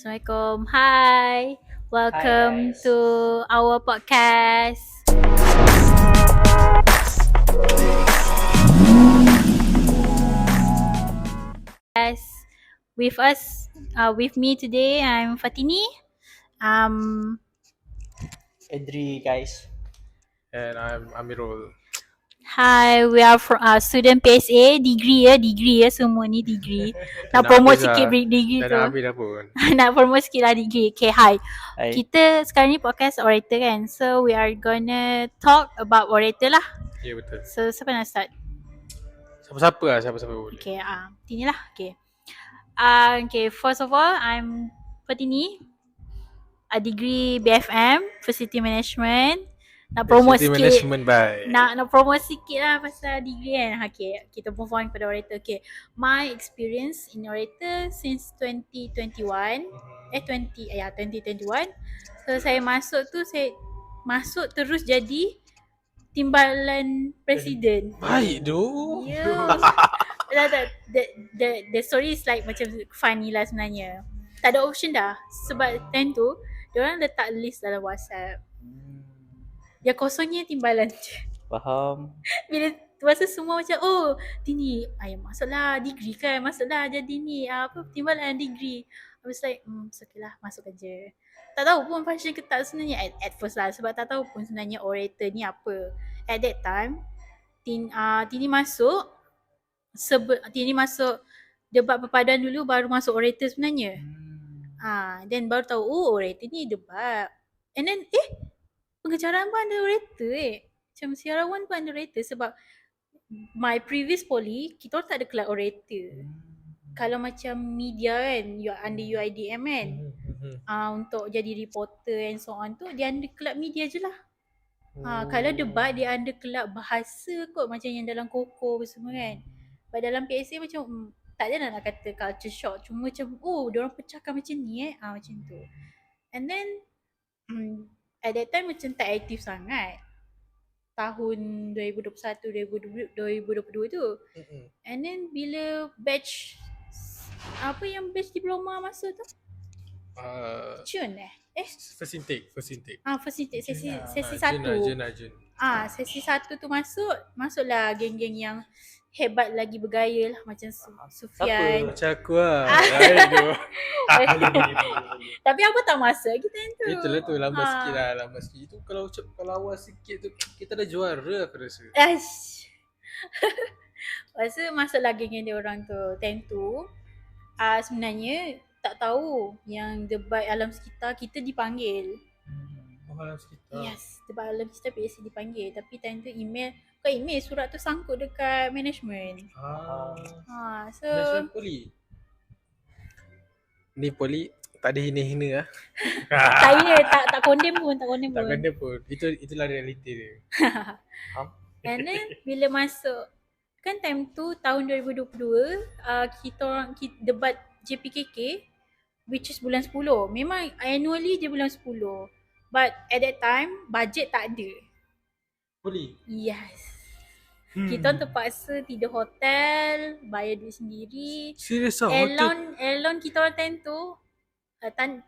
Assalamualaikum. Hi. Welcome guys. to our podcast. Yes, with me today, I'm Fatini. Um, Edri guys. And I'm Amirul. Hi, we are from student PSA degree semua ni degree. Nak Dah promote habis sikit lah. degree Dah tu. nak habis dah pun. Nak promote sikit lah degree. Okay, hi. Hai. Kita sekarang ni podcast orator kan. So we are gonna talk about orator lah. Ya, betul. So siapa nak start? Siapa-siapa lah, siapa-siapa boleh. Okay, Tini lah. Okay. Okay, first of all, I'm Fatini. A degree BFM, Facility Management. Nak promote Facility sikit. Management by. Nak promote sikit lah pasal degree kan. Okay, kita move on pada orator. Okay, my experience in orator since 2021. 2021. So saya masuk terus jadi timbalan presiden. Baik tu. Yeah. The story is like macam funny lah sebenarnya. Tak ada option dah. Sebab time tu diorang letak list dalam WhatsApp. Yang kosongnya timbalan je. Faham. Bila masa semua macam Tini masuklah degree kan, masuklah jadi ni timbalan degree. I was like it's okay lah, masuk aja. Tak tahu pun function ke tak sebenarnya at first lah, sebab tak tahu pun sebenarnya orator ni apa. At that time Tini masuk debat perpaduan dulu, baru masuk orator sebenarnya. Then baru tahu orator ni debat. And then pengajaran pun ada orator macam siarawan pun ada orator, sebab my previous poly kita orang tak ada kelas orator. Kalau macam media kan, under UIDM kan, untuk jadi reporter and so on tu dia under kelab media je lah. Kalau debat dia under kelab bahasa kot, macam yang dalam Koko semua kan. But dalam PSA macam tak ada nak kata culture shock, cuma macam diorang pecahkan macam ni macam tu. And then at that time macam tak aktif sangat tahun 2021 2022 tu. And then bila batch batch diploma masa tu Jun First intake. First intake sesi Jun. sesi 1 tu masuklah geng-geng yang hebat lagi, bergaya lah, macam Sufian. Macam aku lah. Baik tu. Tapi aku tak masuk kita tu. Itulah tu, lambat sikit lah. Itu kalau awal sikit tu kita dah juara aku rasa. Lepas tu masuklah geng-geng dia orang tu. Time tu sebenarnya tak tahu yang debat alam sekitar kita dipanggil. Alam sekitar. Yes, debat alam sekitar PSC dipanggil. Tapi time tu surat tu sangkut dekat management. So National Poli. Ni Poli tak ada hina-hina lah. tak condemn pun. Tak kena pun. Itulah realiti dia. And then bila masuk kan time tu tahun 2022 kita orang debat JPKK, which is bulan 10. Memang annually je bulan 10. But at that time budget tak ada. Poli. Yes. Kita terpaksa tidur hotel, bayar duit sendiri. Serius lah? Elon kita orang time tu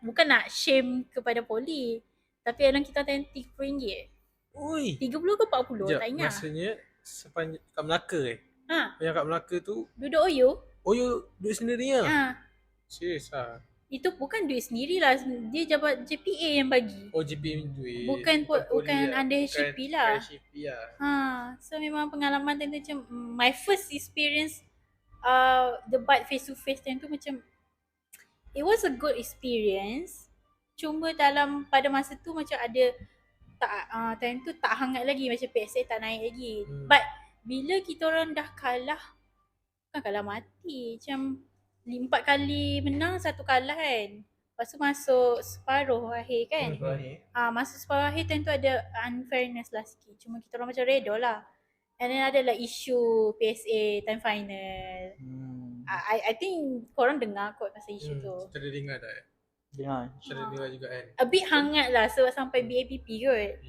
bukan nak shame kepada poli, tapi elon kita time RM30. Ui. 30 ke 40 tak ingat. Maksudnya sepanjang kat Melaka yang kat Melaka tu duduk Oyo. Duit sendiri lah. Serius lah. Itu bukan duit sendiri lah, dia jabat JPA yang bagi. JPA duit. Bukan under HCP lah. HCP lah. So memang pengalaman time tu macam my first experience debat face to face time tu macam it was a good experience. Cuma pada masa tu macam ada time tu tak hangat lagi, macam PSA tak naik lagi. But bila kita orang dah kalah, bukan kalah mati, macam 4 kali menang 1 kalah kan. Lepas tu masuk separuh akhir kan. Masuk separuh akhir time tu ada unfairness lah sikit. Cuma kita orang macam reda lah. And then ada lah isu PSA time final. I think korang dengar kot pasal isu tu. Kita dah dengar dah Dengar. Kita dah dengar juga kan. A bit hangat lah sebab sampai BAPP kot.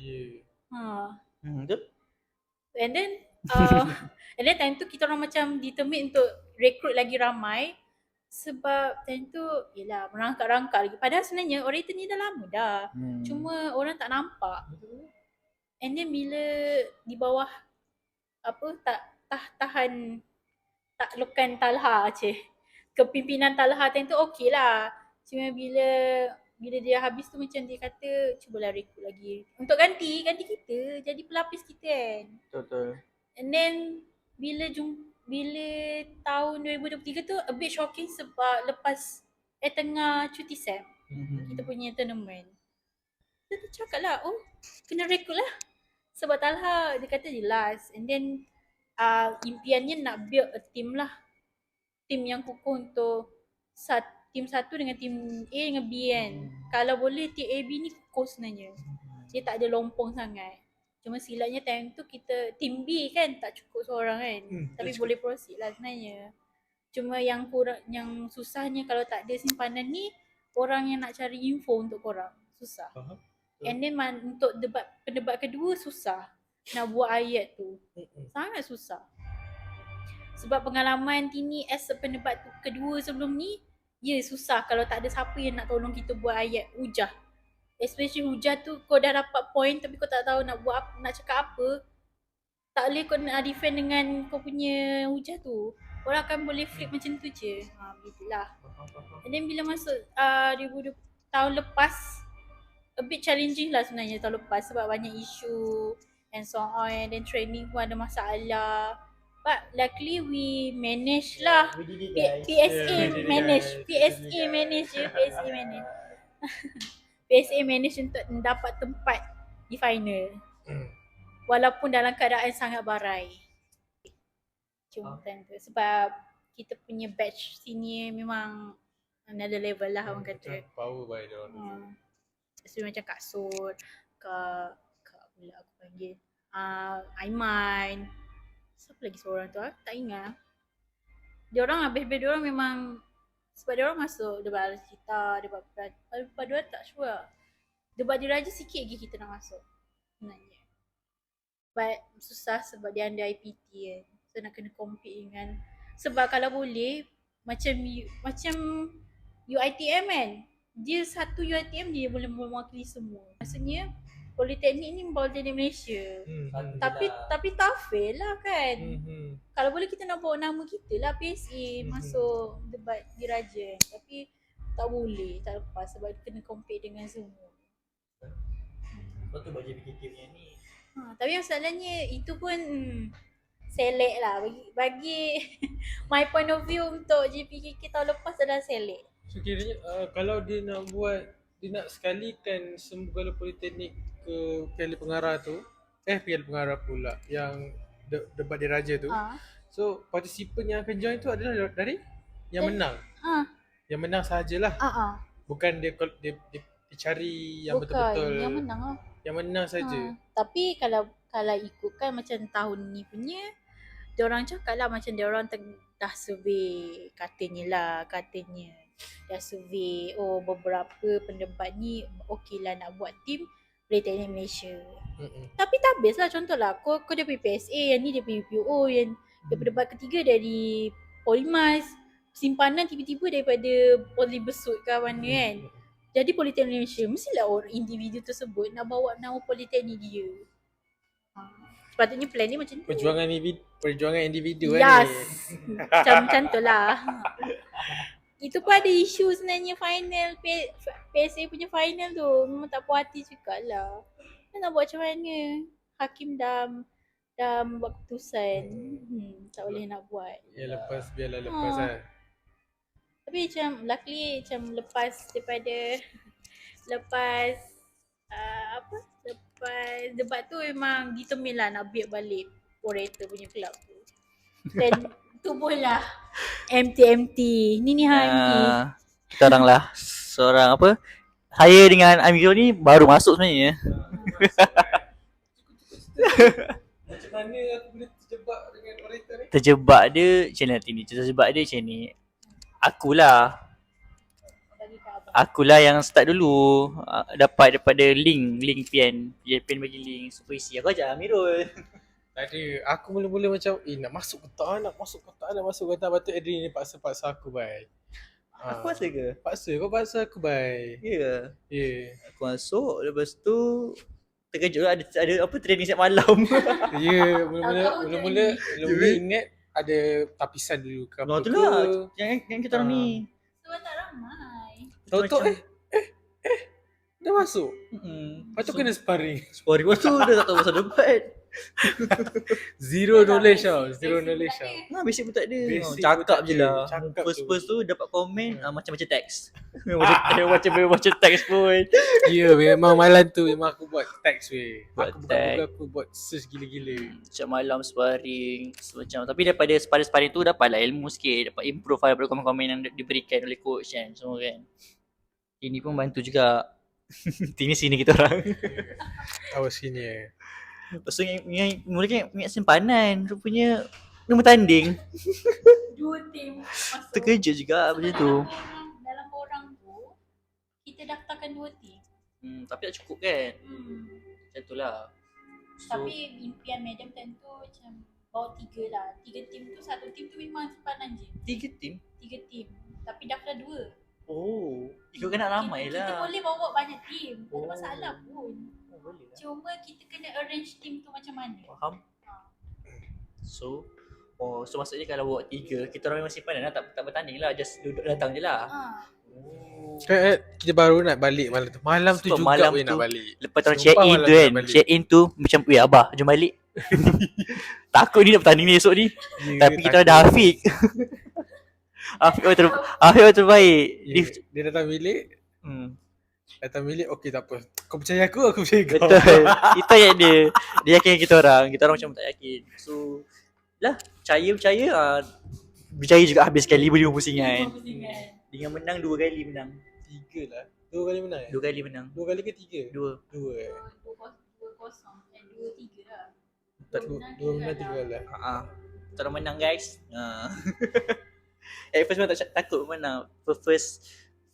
Betul. And then time tu kita orang macam determine untuk rekrut lagi ramai Sebab time tu yelah merangkak-rangkak lagi. Padahal sebenarnya orator ni dah lama dah. Cuma orang tak nampak. And then bila di bawah apa tahan taklukan Talha Aceh. Kepimpinan Talha time tu okey lah. Cuma bila dia habis tu macam dia kata cubalah rekrut lagi. Untuk ganti kita jadi pelapis kita kan. Betul. And then bila tahun 2023 tu a bit shocking sebab lepas tengah cuti SEM kita punya tournament. Kita cakap lah, oh kena rekrut lah. Sebab Talha dia kata dia last. And then impiannya nak build a team lah. Team yang kukuh untuk team satu dengan team A dengan B kan. Kalau boleh team A, B ni kukuh sebenarnya. Dia tak ada lompong sangat. Cuma silapnya time tu kita team B kan tak cukup seorang kan. Tapi boleh proceed lah sebenarnya. Cuma yang susahnya kalau tak ada simpanan ni, orang yang nak cari info untuk korang. Susah. And then untuk pendebat kedua susah. Nak buat ayat tu. Sangat susah. Sebab pengalaman Tini as a pendebat kedua sebelum ni, susah kalau tak ada siapa yang nak tolong kita buat ayat hujah. Especially hujah tu kau dah dapat point tapi kau tak tahu nak buat apa, nak cakap apa. Tak boleh kau nak defend dengan kau punya hujah tu. Orang akan boleh flip macam tu je. Begitulah. And then bila masuk 2020 tahun lepas, a bit challenging lah sebenarnya tahun lepas sebab banyak isu and so on. And then training pun ada masalah. But luckily we manage lah. PSA manage. PSA manage untuk dapat tempat di final. Walaupun dalam keadaan sangat barai. Cuma time tu. Sebab kita punya batch sini memang another level lah orang kata. Power by the orang. Seperti macam Kak Sud, Kak pula aku panggil. Aiman. Siapa lagi seorang tu tak ingat. Diorang habis-habis diorang memang sebab diorang masuk debat Al-Cita, debat Padua tak sure. Debat Diraja sikit lagi kita nak masuk sebenarnya. But susah sebab dia under IPT kan. So nak kena compete dengan sebab kalau boleh macam UiTM kan. Dia satu UiTM dia boleh mewakili semua. Maksudnya Politeknik ni Politeknik Malaysia. Tapi tak fail lah kan. Kalau boleh kita nak bawa nama kita lah PSA masuk debat diraja. Tapi tak boleh, tak lepas sebab kena compete dengan semua. Kau tu buat JPKK punya ni. Tapi masalahnya itu pun select lah. Bagi my point of view untuk JPKK tahun lepas adalah select. So kiranya kalau dia nak sekalikan segala politeknik ke Piala Pengarah tu, Piala Pengarah pula yang debat diraja tu. So partisipan yang akan join tu adalah dari yang menang. Yang menang sahajalah. Bukan dia cari yang betul-betul. Yang menang lah. Yang menang saja. Tapi kalau ikutkan macam tahun ni punya, diorang cakap lah macam diorang dah survey katanya dah survey beberapa pendebat ni okey lah nak buat team Politeknik Malaysia. Tapi tak habis lah. Contohlah kau dia pergi PSA, yang ni dia pergi PO, yang dia pendebat ketiga dari Polimas, simpanan tiba-tiba daripada Poli Besut ke mana kan. Jadi Politeknik Malaysia mestilah orang individu tersebut nak bawa nama Politeknik dia. Sepatutnya plan ni macam tu. Perjuangan individu kan ni. Macam tu lah. Itu pun ada isu sebenarnya final PSA punya final tu. Memang tak puas hati juga lah. Nak buat macam mana? Hakim dah buat keputusan. Tak boleh nak buat. Ya biarlah lepas lah. Tapi macam luckily macam lepas debat tu memang determine lah nak build balik orator punya club tu. Dan tubuhlah MT. Ni MT. Kita orang lah seorang saya dengan Amiro ni baru masuk sebenarnya. Macam mana aku boleh terjebak dengan orator ni? Terjebak dia macam ni. Akulah yang start dulu. Dapat daripada link PN bagi link super isi. Aku ajak Amirul. Tak ada. Aku mula-mula macam nak masuk ke tak, nak masuk ke tak, nak masuk ke tak. Lepas tu Adrian ni paksa aku bye. Aku rasa ke? Paksa, kau paksa aku bye. Ya ke? Ya. Aku masuk, lepas tu terkejut lah ada apa training siap malam. Ya, Tahu-tahu mula-mula jadi. ingat ada tapisan dulu ke apa Nah, tu ke. lah. Yang kita orang ni. Sebab tak ramai. Tahu-tahu dah masuk. Mm-mm. Lepas tu kena sparring. Sparring lepas tu dah tak tahu pasal debat. Zero Dah knowledge basic- tau. basic Zero pun knowledge tak tau. ada. Nah, basic pun tak ada. Basic Cakap pun tak je ada. lah. Cakap First tu dapat komen Hmm. macam-macam teks. macam teks pun. Ya, memang malam tu memang aku buat teks weh. Buat Aku buka teks. Google, aku buat search gila-gila. Macam malam sparring semacam. Tapi daripada sparring tu dapatlah ilmu sikit, dapat improve lah daripada komen-komen yang diberikan oleh coach kan, semua kan. Ini pun bantu juga. Sini kita orang. Awas sini Lepas tu mula kan ingat simpanan, rupanya nombor tanding. 2 tim masuk. Terkejut juga macam tu. Dalam orang tu kita daftarkan 2 tim. Tapi tak cukup kan. Hmm. Macam tu lah. So, Tapi impian madam tentu macam bawa 3 lah. 3 tim tu, 1 tim tu memang simpanan je. 3 tim. 3 tim. Tapi daftar 2. Oh, ikut nak ramai Kita lah. boleh bawa banyak tim. Tak ada Oh. masalah pun. Oh, boleh lah. Cuma kita kena arrange tim tu macam mana. Faham? So maksudnya kalau bawa 3, kita orang memang simpanan lah, tak bertanding lah, just duduk datang je lah. Oh. Kan kita baru nak balik malam tu. Malam tu Sebab juga malam weh tu, nak balik. Lepas orang Sumpah check in malam tu nak kan, balik. check in tu macam, weh abah, jom balik. Takut ni nak bertanding ni esok ni. Ya, Tapi kita ada Afiq. Afiq orang terbaik. Ya, dia datang bilik. Hmm. Datang bilik, okey tak apa. Kau percaya aku percaya kau. Betul. Itu yang dia yakin kita orang macam tak yakin. So lah, percaya juga habis sekali 50 Pusing kan. dengan menang 2 kali menang. 3 lah. 2 kali menang 2 kali menang. 2 kali ke 3? 2. 2 2-3 lah. Dua menang 3 kalah. Kita orang menang guys. First memang tak takut menang.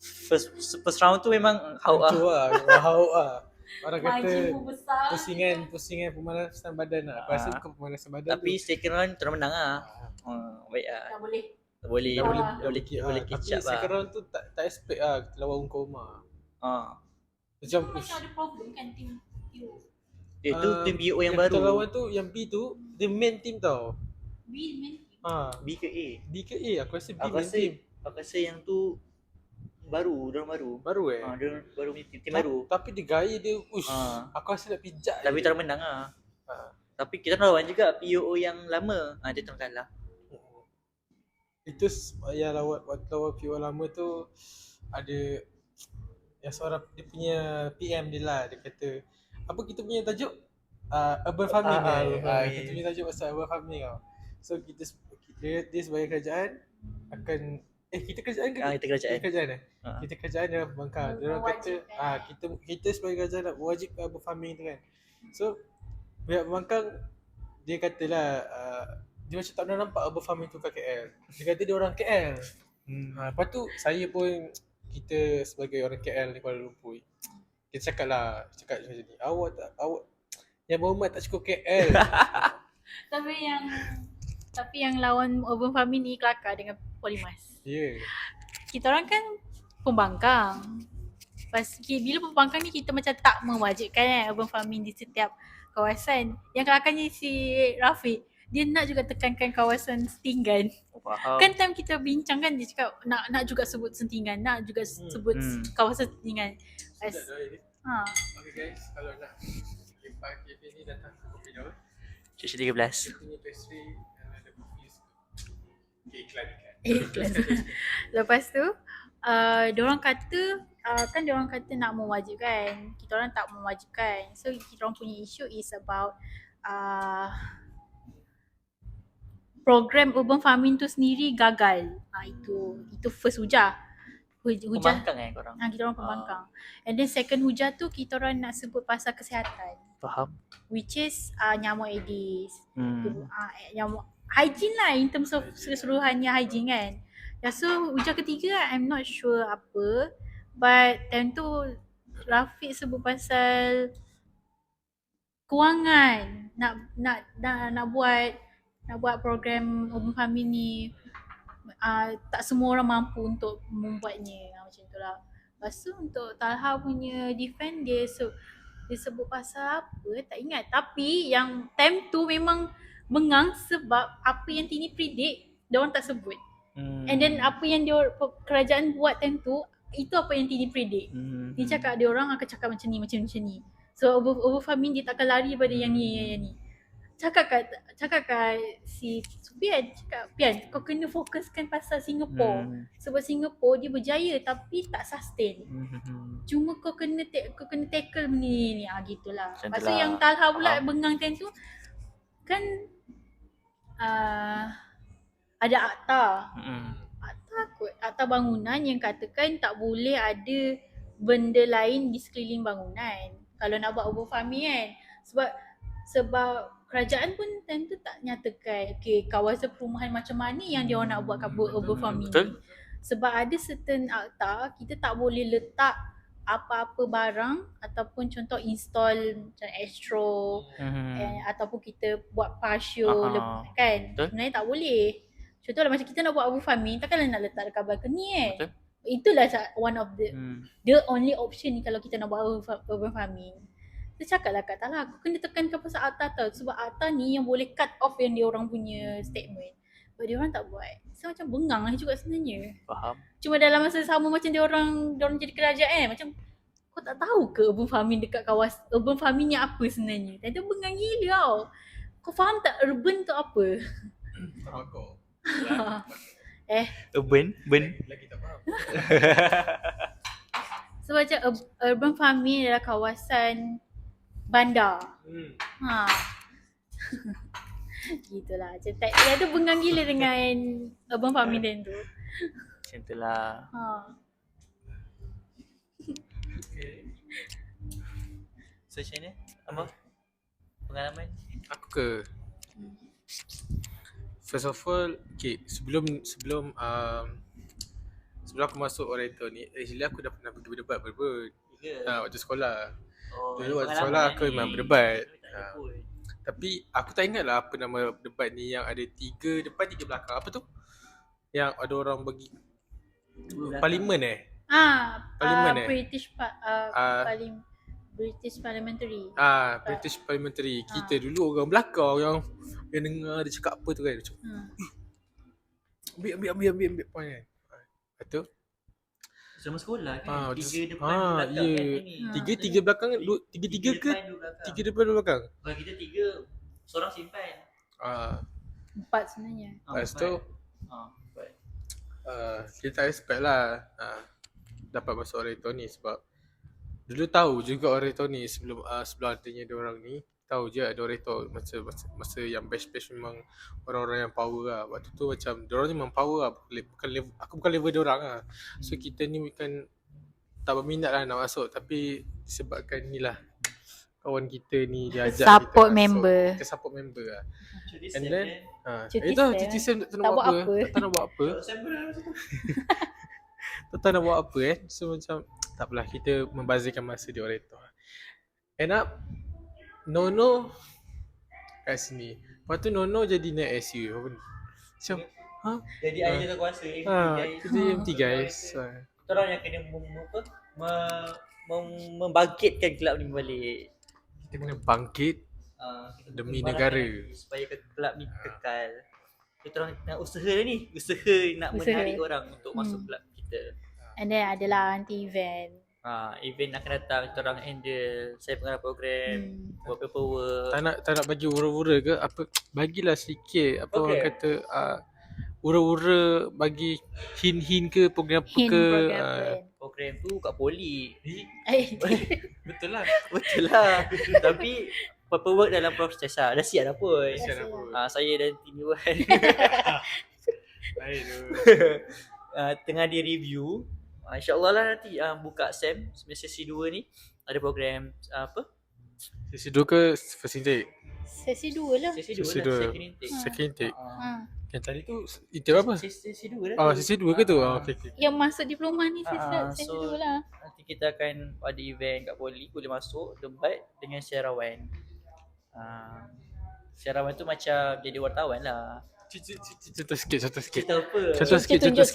First round tu memang Tu lah, hauk lah. Orang kata Margin pun besar. pusingan pemanasan badan lah. Aku rasa bukan pemanasan badan. tapi second round kita orang menang lah. Baik lah. Tak boleh. Tak boleh Tak boleh. boleh kicap Tapi lah. second round tu tak expect lah kita lawan Unkoma. Macam Macam ada problem kan tim you. Itu tim BO yang kita baru. lawan tu, yang B tu, the main team tau. B main team. B ke A? B ke A? Aku rasa B Aku main team. rasa yang tu baru, orang baru. Baru Dia baru punya tim baru. Tapi dia gaya dia, aku rasa nak pijak Tapi je. kita orang menang lah. Ah. Tapi kita lawan juga POO yang lama. Dia terus kalah. Itu yang waktu lawan PO lama tu ada yang seorang dia punya PM dia lah, dia kata apa kita punya tajuk urban farming kita punya tajuk pasal urban farming tau. So dia sebagai kerajaan akan kita kerajaan ke? Kita kerajaan. Kita kerajaan Ah. Kita kerajaan dalam pembangkang. Dia orang kata kita sebagai kerajaan nak wajibkan urban farming tu kan. So pihak pembangkang dia katalah dia macam tak pernah nampak urban farming tu kat KL. Dia kata dia orang KL. Lepas tu saya pun, kita sebagai orang KL ni Kuala Lumpur, kita cakap macam ni. Awak yang berhormat tak cukup KL. Tapi yang lawan urban farming ni kelakar dengan Polimas. Ya. Kita orang kan pembangkang. Bila pembangkang ni kita macam tak mewajibkan urban farming di setiap kawasan. Yang kelakarnya si Rafiq, dia nak juga tekankan kawasan Sentingan. Faham. Kan time kita bincang kan, dia cakap nak juga sebut Sentingan, nak juga sebut kawasan Sentingan. Okay guys, kalau nak lepas cafe ni datang ke Kopi Daun. Cuci 13. Dia punya pastry yang ada cookies. Iklan. Lepas tu diorang kata kan diorang kata nak mewajibkan, kita orang tak mewajibkan. So kita orang punya issue is about program urban farming tu sendiri gagal. Itu first hujah. Pembangkang korang. Kita orang pembangkang. And then second hujah tu kita orang nak sebut pasal kesihatan, Faham. which is nyamuk Aedes. Nyamuk hygiene lah, in terms of keseluruhannya hygiene kan. So hujah ketiga I'm not sure apa, but time tu Rafiq sebut pasal kewangan nak buat program Open Farming ni. Tak semua orang mampu untuk membuatnya, macam tu lah. Lepas tu untuk Talha punya defend dia sebut pasal apa tak ingat, tapi yang time tu memang bengang sebab apa yang Tini predict diorang tak sebut. And then apa yang kerajaan buat time tu, itu apa yang Tini predict. Dia cakap diorang akan cakap macam ni. So over farming dia takkan lari pada yang ni. Cakap kat si Supian, cakap, Pian, kau kena fokuskan pasal Singapore. Sebab Singapore dia berjaya tapi tak sustain. Cuma kau kena tackle ni gitulah. Lepas tu yang Talha pula bengang time tu kan ada akta bangunan yang katakan tak boleh ada benda lain di sekeliling bangunan kalau nak buat urban farming kan. Sebab kerajaan pun time tu tak nyatakan kawasan perumahan macam mana yang dia orang nak buat urban farming ni. Sebab ada certain akta kita tak boleh letak apa-apa barang ataupun contoh install macam Astro ataupun kita buat patio kan. Sebenarnya tak boleh. Contohlah macam kita nak buat urban farming, takkanlah nak letak dekat balcony kan. Itulah one of the only option ni kalau kita nak buat urban farming. Dia cakaplah kat Talha, aku kena tekankan pasal akta tau. Sebab akta ni yang boleh cut off yang dia orang punya statement. But dia orang tak buat. So macam bengang lah juga sebenarnya. Faham. Cuma dalam masa sama macam dia orang jadi kerajaan macam kau tak tahu ke urban farming dekat kawasan urban farming ni apa sebenarnya. Dan dia bengang gila tau. Kau faham tak urban tu apa? Faham kau. Urban Lagi tak faham. So macam urban farming adalah kawasan bandar. Gitulah. Dia tu bengang gila dengan urban farming dan tu. Macam tu lah. So macam ni apa pengalaman Aku ke first of all, sebelum aku masuk Orator ni, actually aku dah pernah pergi berdebat pun. Waktu sekolah. Dulu waktu sekolah aku memang berdebat. Tapi aku tak ingat lah apa nama debat ni yang ada 3 depan 3 belakang. Apa tu? Yang ada orang bagi parlimen Parlimen British Parliamentary. British Parliamentary. Kita dulu orang belakang yang dengar dia cakap apa tu kan. Macam ambil point kan. Lepas tu sama sekolah kan. 3 depan 2 belakang kan. Tiga belakang, 3 ke? 3 depan 2 belakang. Kalau kita 3 seorang simpan. 4 sebenarnya. Lepas tu kita tak expect lah dapat masuk Orator ni sebab dulu tahu juga Orator ni sebelum adanya diorang ni, tahu je ada Orator masa yang batch memang orang-orang yang power lah. Waktu tu macam diorang ni memang power lah, aku bukan level diorang lah. So kita ni bukan tak berminat lah nak masuk, tapi disebabkan ni lah kawan kita ni dia ajak support kita member. Kita support member lah. Cuti And then Cuti cuti Sem tak nak buat apa. Tak nak buat apa. Tak nak buat apa kan. So macam tak apalah, kita membazirkan masa di Orator. End up Nono kat sini. Lepas tu Nono jadi naik SU. Macam jadi ahli jatuh kuasa kita MT guys. Kita orang yang kena membangkitkan kelab ni balik. Kita kena bangkit demi negara supaya kelab ni kekal. Kita orang nak usaha nak menarik orang untuk masuk kelab kita. And then adalah anti-event. Event akan datang, kita orang handle, saya pengarah program, buat paperwork. Tak nak bagi ura-ura ke apa, bagilah sikit apa orang kata ura-ura, bagi hint ke program apa ke. Program tu kat poli. Betul lah. Tapi paperwork dalam proses dah siap dah pun. Saya dan tim Yuan tengah di review. InsyaAllah lah nanti buka SEM sesi 2 ni ada program apa? Sesi 2 ke first intake? Sesi 2 lah. Sesi 2 second intake. Yang tadi tu intake apa? Sesi 2 dah. Sesi 2 ke tu? Okay. Yang masuk diploma ni sesi 2 lah. Nanti kita akan ada event kat poli, boleh masuk debat dengan syarawan. Siarawan tu macam jadi wartawan lah. Contoh sikit. Cerita apa? Tunjuk sikit, Tunjuk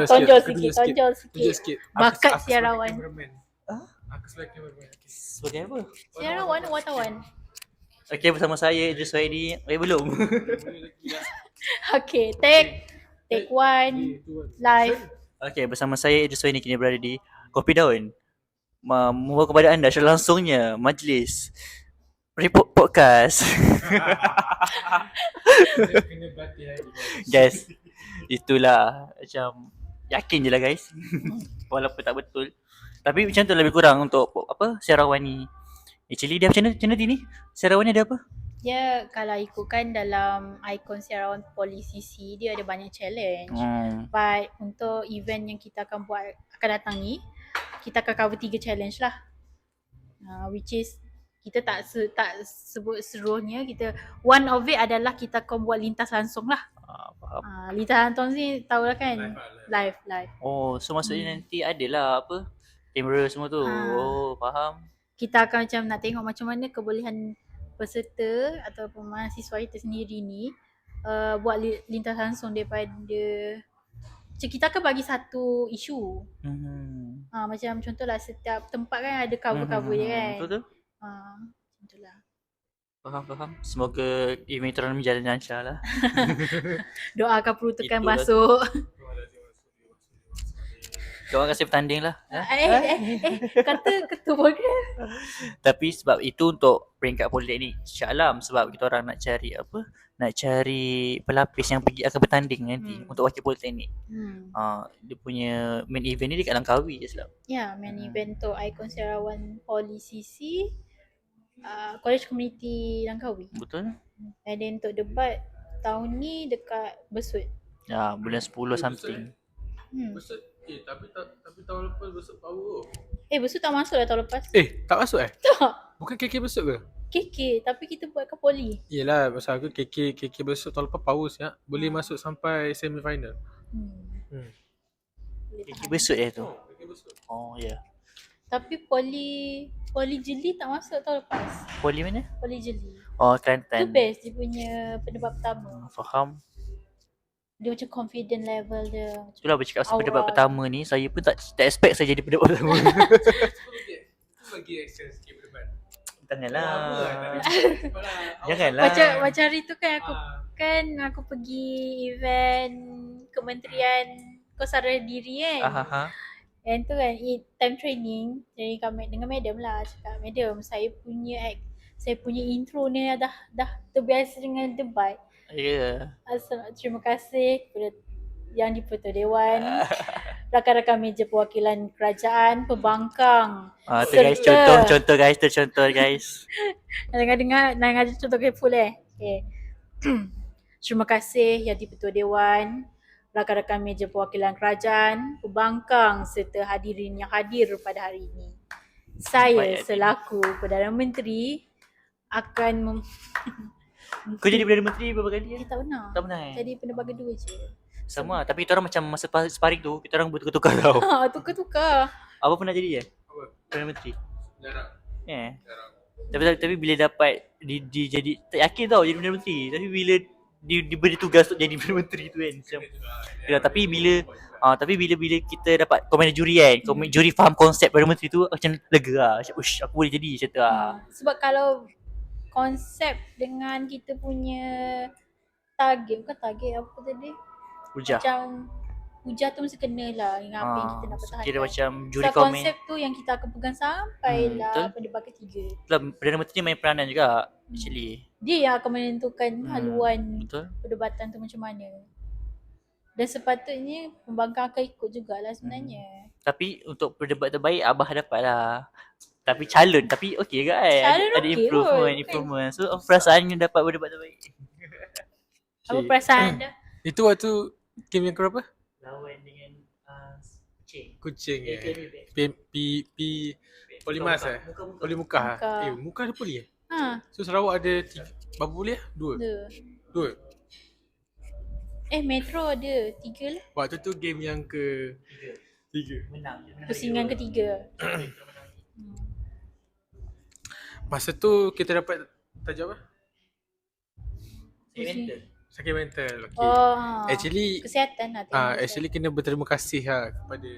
tonjol sikit. sikit. Bakat Aku siarawan. sebagai cameraman. Huh? Aku sebagai cameraman. Sebagai apa? Siarawan, wartawan. Okay, bersama saya Idris Waidi. Belum. Okay, take one, live. Okay, bersama saya Idris Waidi kini berada di Kopi Daun. Membawa kepada anda secara langsungnya majlis Report Podcast. Kena berhati lagi. Guys, itulah macam yakin je lah guys. Walaupun tak betul. Tapi macam tu lebih kurang untuk apa siarawan ni. Actually dia macam mana ni? Siarawan ni ada apa? Dia kalau ikutkan dalam ikon siarawan polisisi, dia ada banyak challenge. But untuk event yang kita akan datang ni, kita akan cover 3 challenge lah. Which is kita tak sebut seluruhnya, one of it adalah kita akan buat lintas langsung lah. Faham. Lintas langsung ni tahu lah kan? Live. Oh, so maksudnya nanti adalah apa? Kamera semua tu. Oh, faham. Kita akan macam nak tengok macam mana kebolehan peserta ataupun mahasiswa kita sendiri ni buat lintas langsung daripada macam kita akan bagi satu isu. Macam contohlah setiap tempat kan ada cover-cover dia kan. Betul. Macam tu lah. Faham. Semoga event terang berjalan lancar lah. Doakan peruntukan Itulah. masuk. Doakan saya bertanding lah. Kata ketua program. Tapi sebab itu untuk peringkat politeknik Shah Alam, sebab kita orang nak cari apa? Nak cari pelapis yang akan bertanding nanti untuk wakil politeknik. Dia punya main event ni dekat Langkawi je silap. Ya, main event tu ikon siarawan polisisi College Community Langkawi. Betul? And then untuk debat tahun ni dekat Besut. Ya, bulan 10 something. Besut tapi tahun lepas besut power. Besut tak masuk dah tahun lepas. Tak masuk Tak. Bukan KK besut ke? KK tapi kita buat kat poli. Yelah, pasal aku KK besut tahun lepas power siap. Boleh masuk sampai semi final. KK besut tu. KK besut. Oh ya. Tapi poli jeli tak masuk tahun lepas. Poli mana? Poli jeli. Oh, Tu Kelantan. best dia punya pendebat pertama. Faham. Dia macam confident level dia. Itulah bercakap pasal Aura. pendebat pertama ni, saya pun tak expect saya jadi pendebat pertama. Bagi action sikit berdebat. Janganlah. Janganlah. Janganlah. Macam hari tu kan aku pergi event Kementerian Kesadaran Diri kan. And tu kan time training dengan madam lah, cakap madam saya punya intro ni dah terbiasa dengan debat. Ya. Terima kasih kepada Yang di-Pertua Dewan, rakan-rakan meja perwakilan kerajaan, pembangkang. Tu guys, contoh guys, tu contoh guys. Dengar contoh full Okay. Terima kasih Yang di-Pertua Dewan, rakan-rakan meja perwakilan kerajaan, pembangkang serta hadirin yang hadir pada hari ini. Saya selaku Perdana Menteri akan Kau jadi Perdana Menteri berapa kali? tak pernah. Tak pernah Jadi pendebat kedua je. Sama, tapi kita orang macam masa sparring tu, kita orang bertukar-tukar tau. Tukar-tukar. Apa pernah jadi Apa? Perdana Menteri? Jarang. Jarang. Tapi bila dapat jadi tak yakin tau jadi Perdana Menteri. Tapi bila diberi tugas untuk jadi Perdana Menteri tu kan macam tapi bila kita dapat komen juri kan, komen juri faham konsep Perdana Menteri tu macam lega lah. Macam aku boleh jadi macam tu lah. Sebab kalau konsep dengan kita punya bukan target apa tadi? Hujah. Macam hujah tu mesti kena lah dengan apa yang kita nak pertahankan. Kira macam juri so, komen. konsep tu yang kita akan pegang sampailah pendebat ketiga. Itulah Perdana Menteri main peranan juga actually. Dia yang akan menentukan haluan perdebatan tu macam mana. Dan sepatutnya pembangkang akan ikut jugalah sebenarnya. Tapi untuk pendebat terbaik Abah dapat lah. Tapi calon tapi okey ke kan? Calon Ada okey improvement. So perasaannya dapat pendebat terbaik. Apa perasaan anda? Itu waktu game yang berapa? Lawan dengan Kucing Polimas Polimukah. Muka ada poli So Sarawak ada berapa poli Dua. Metro ada 3 lah. Waktu tu game yang tiga. Menang. Pusingan ketiga. Masa tu kita dapat tajuk apa? Mental. Sakit mental. Okay. Oh. Actually Kesihatan lah. tengok actually kena berterima kasih kepada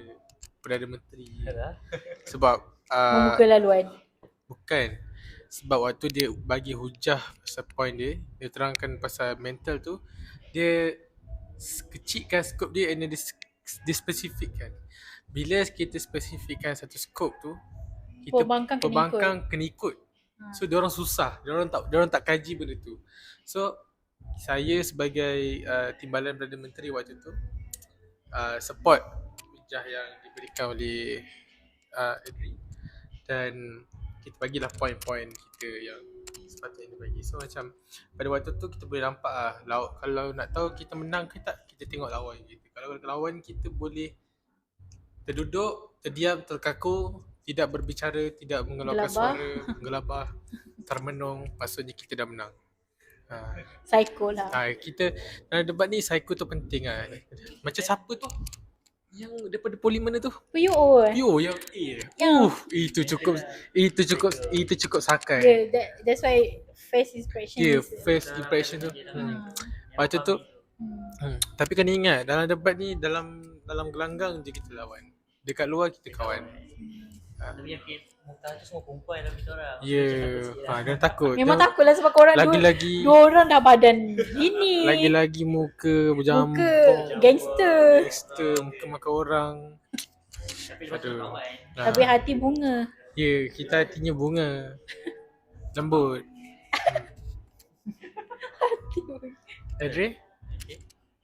Perdana Menteri Yalah. sebab membuka laluan. bukan sebab waktu dia bagi hujah pasal point dia terangkan pasal mental tu, dia kecilkan skop dia and dia spesifikkan. Bila kita spesifikkan satu skop tu, kita Pembangkang kena ikut. So diorang susah, diorang tak kaji benda tu. So saya sebagai timbalan Perdana Menteri waktu tu support hujah yang diberikan oleh Adri, dan kita bagilah point-point kita yang sepatutnya dibagi. So macam pada waktu tu kita boleh nampak kalau nak tahu kita menang ke tak, kita tengok lawan kita. Kalau lawan kita boleh terduduk, terdiam, terkaku, tidak berbicara, tidak mengeluarkan suara, menggelabah, termenung, maksudnya kita dah menang. Psycho lah. Kita dalam debat ni psycho tu penting Macam siapa tu yang daripada Parlimen tu? PUO yang itu cukup sakai. That's why face expression Face impression tu. Macam tu. Tapi kena ingat, dalam debat ni dalam gelanggang je kita lawan. Dekat luar kita kawan. Tapi yang muka tu semua perempuan dalam kita orang. Dia takut. Memang takutlah sebab korang dua orang dah badan gini. Lagi-lagi muka berjambut. Muka gangster, muka makan orang. Aduh. Tapi hati bunga. Kita hatinya bunga. Lembut. Hati bunga. Adri?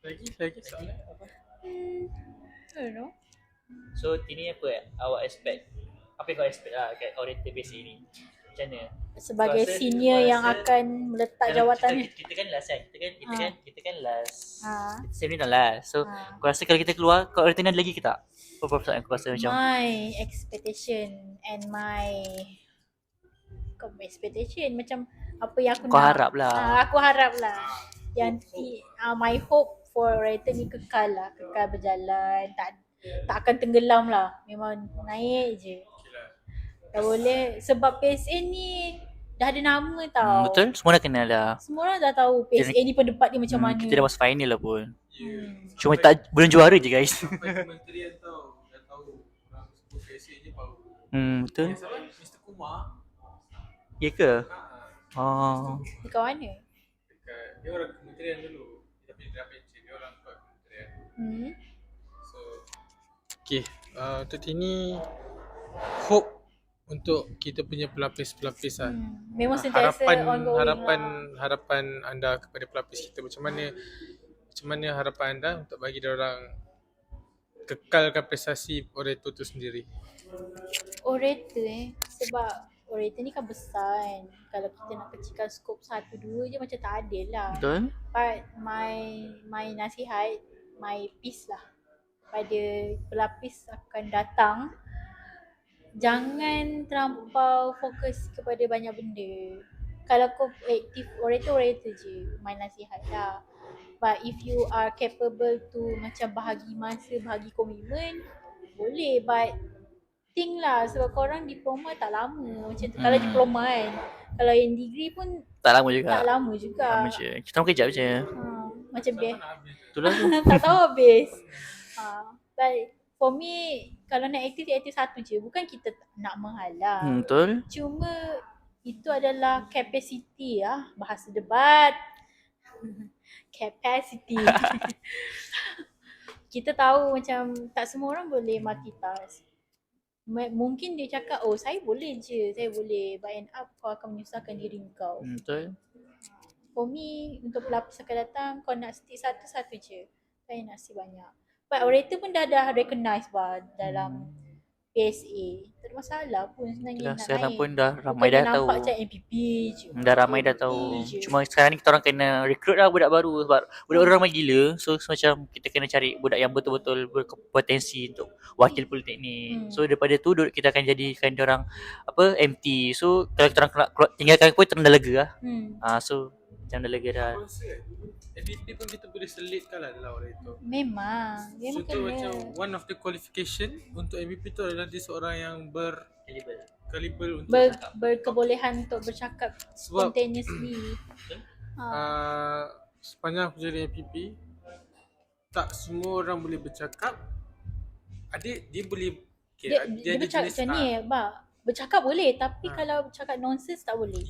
Lagi soalan apa? I don't know. So Tini apa awak expect? Apa yang kau expect kat orator basic ni? Macam mana? Sebagai senior yang akan meletak jawatan ni. Kita kan last kan? Kita kan last. Kita same ni dah last. So kau rasa kalau kita keluar, kau orator ni ada lagi ke tak? Apa perasaan kau rasa macam? My expectation and macam apa yang aku kau nak. harap lah. Aku harap lah. Yang my hope for orator ni kekal berjalan. Tak akan tenggelam lah. Memang naik je. Tak boleh. Sebab PSA ni dah ada nama tau. Betul, semua dah kenal dah. Semua orang dah tahu PSA ni pendapat dia macam mana. Kita dah masuk final lah pun. Cuma tak belum juara je guys. Sampai kementerian tahu, dah tahu orang sebut PSA je baru. Betul. Mr. Kumar. Ya ke? Dekat mana? Dia orang kementerian dulu. Tapi dia dah pencen, dia orang buat kementerian. So untuk ini hope untuk kita punya pelapis-pelapis Memang sentiasa ongoing harapan anda kepada pelapis kita, macam mana harapan anda untuk bagi dia orang kekalkan prestasi orator tu sendiri? Orator sebab orator ni kan besar kan. Kalau kita nak kecilkan skop 1-2 je macam tak adil lah. Betul. But my nasihat, my piece lah pada pelapis akan datang, jangan terlampau fokus kepada banyak benda. Kalau kau aktif orator je, my nasihat lah. But if you are capable to macam bahagi masa, bahagi komitmen, boleh. But think lah, sebab korang diploma tak lama macam tu. Kalau diploma kan, kalau yang degree pun tak lama juga. Lama je. Kita orang kejap je. Macam biar Itulah tu. tak tahu habis. But for me, kalau nak aktif satu je. Bukan kita nak menghalang. Betul. Cuma itu adalah capacity bahasa debat. Capacity. Kita tahu macam tak semua orang boleh multitask. Mungkin dia cakap, saya boleh je, saya boleh. But end up kau akan menyusahkan diri kau. Betul. For me, untuk pelapis akan datang, kau nak stick satu je. Saya nak stick banyak. But orator pun dah recognize dalam PSA. Tak ada masalah pun sebenarnya nak sekarang naik. pun dah ramai dah tahu. Nampak macam MPP je. Dah ramai dah tahu. Cuma sekarang ni kita orang kena recruit lah budak baru sebab budak ramai gila. So macam kita kena cari budak yang betul-betul berpotensi untuk wakil politeknik. So daripada tu kita akan jadikan dia orang MT. So kalau kita orang tinggalkan pun kita dah lega lah. So macam dah lega dah. MVP pun kita boleh selitkan lah dalam orator. Memang So tu macam one of the qualification untuk MVP tu adalah dia seorang yang gullible untuk berkebolehan untuk bercakap sebab spontaneously. sepanjang aku jadi MPP, tak semua orang boleh bercakap. Dia boleh Dia ada bercakap jenis macam ni bercakap boleh tapi Ah. kalau bercakap nonsense tak boleh.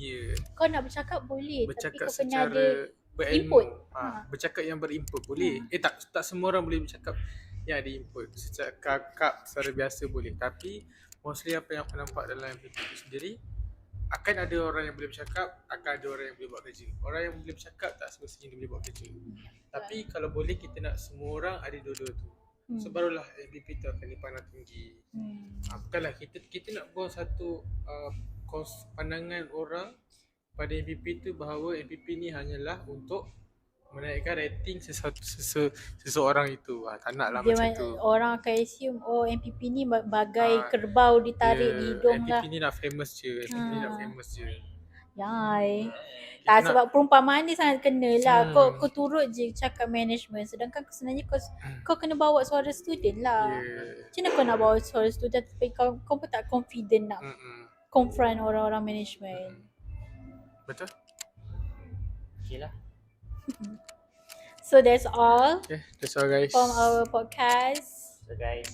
Kau nak bercakap boleh tapi bercakap kau kena ada secara berilmu. input. Bercakap yang berinput boleh. Tak semua orang boleh bercakap yang ada input. Secara kakak secara biasa boleh. Tapi mostly apa yang aku nampak dalam MPP itu sendiri, akan ada orang yang boleh bercakap, akan ada orang yang boleh buat kerja. Orang yang boleh bercakap tak semestinya dia boleh buat kerja. Tapi kalau boleh kita nak semua orang ada dua-dua tu. So barulah MPP tu akan dipandang tinggi. Bukanlah kita nak buang satu pandangan orang pada MPP tu bahawa MPP ni hanyalah untuk menaikkan rating seseorang itu. Tak naklah macam tu. Orang akan assume MPP ni bagai kerbau ditarik di hidung MPP lah. ni nak famous je. MPP ni nak famous je. Yai. Tak, sebab perumpamaan ni sangat kena lah. Kau turut je cakap management, sedangkan sebenarnya kau kena bawa suara student lah. Macam mana kau nak bawa suara student tapi kau pun tak confident nak confront orang-orang management. Betul? Okay lah. So that's all Okay, that's all guys. from our podcast. So guys,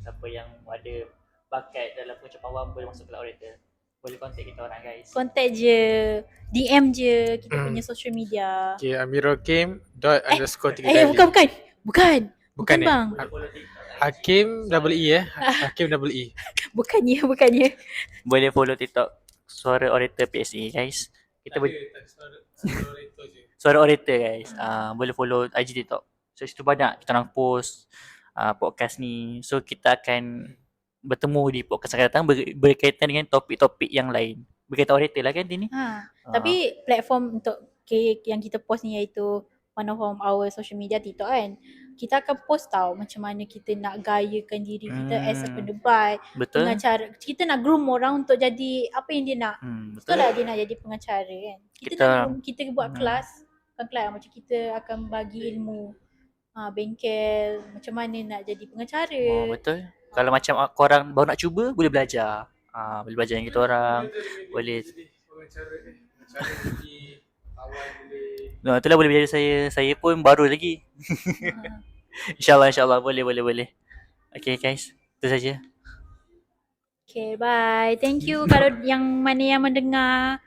siapa yang ada bakat dalam pengucapan awam boleh masuk ke orator. Boleh contact kita orang guys. Contact je, DM je kita punya social media. Okay, amirokim._3 Bukan Bukan bang. Hakim double E Hakim double E. Bukannya. Boleh follow TikTok Suara Orator PSA guys. Kita Suara Orator guys. Boleh follow IG TikTok. So situ banyak kita orang post podcast ni. So kita akan bertemu di podcast akan datang berkaitan dengan topik-topik yang lain. Berkaitan orator lah kan ini. Tapi platform untuk yang kita post ni iaitu one of our social media TikTok kan. Kita akan post tau macam mana kita nak gayakan diri kita as a pendebat. Betul. Pengacara. Kita nak groom orang untuk jadi apa yang dia nak. Betul lah dia nak jadi pengacara kan. Kita buat kelas. Bukan kelas macam kita akan bagi ilmu. Bengkel macam mana nak jadi pengacara. Betul. Kalau macam korang baru nak cuba, boleh belajar. Boleh belajar dengan kita orang. Boleh. Itulah boleh belajar saya. Saya pun baru lagi. InsyaAllah boleh. Okay guys, itu saja. Okay, bye. Thank you kalau yang mana yang mendengar.